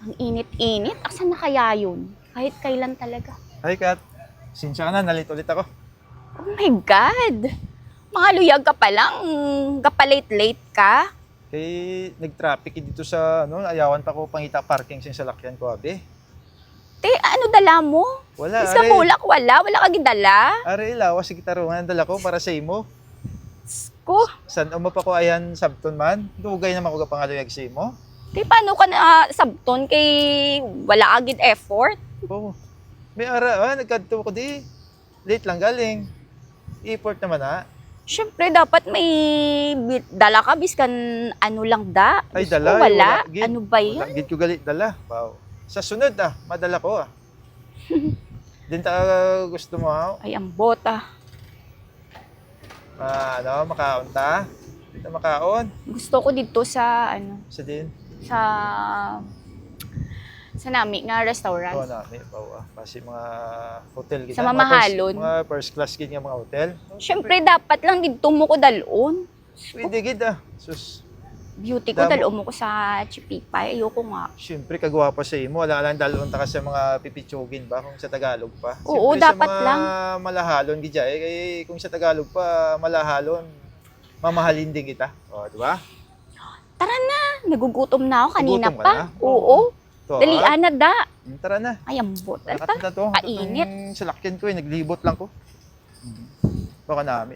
Ang init-init. Asan na kaya yun? Kahit kailan talaga. Hi, Kat. Sinsya ka na, nalit ulit ako. Oh my God! Mga luyag ka pa lang. Kapalate-late ka. Eh, nag-traffic dito sa, ayawan pa ko pangita parking sa salakyan ko, abe. Te, ano dala mo? Wala, Is ka mulak? Wala ka gidala? Are, ilawas, sige tarungan, dala ko para sa imo. Ko. San umap ako ayan sabton man? Dugay naman ko kapangaluyag sa imo. Te, paano ka na sabton kay wala agid effort? Oo. May ara, nagkadto ko di. Late lang galing. Effort naman ha. Siyempre, dapat may dala ka, biskan ano lang da. Ay, Diyos dala. ko, wala. Gid. Ano ba Wala, yan? gid ko galit dala. Wow. Sa sunod madala ko Din ta gusto mo ha? Ay, ang bota. Makaon ta? Dito makaon? Gusto ko dito sa, Sa din? sa nami nga restaurant. Oo na, may bawa. Kasi mga hotel gid. Sa mamahalon. Mga first class gid nga mga hotel. Siyempre, dapat lang dito mo ko dalon. Pwede gid Sus. Beauty ko, Damo. dalon mo ko sa Chipipay. Ayoko nga. Siyempre, kagwapa sa imo. Wala lang dalon ta ka sa mga pipitsugin ba kung sa Tagalog pa. Oo, Siyempre, dapat sa mga lang. malahalon gidya kay kung sa Tagalog pa malahalon, mamahalin din kita. O, di ba? Tara na, nagugutom na ako kanina Nagugutom ka pa. na? Oo. To, Dalian na da. Tara na. Ay, ang bota. Nakatanda to. Kainit. Sa lakyan ko naglibot lang ko. Baka namin.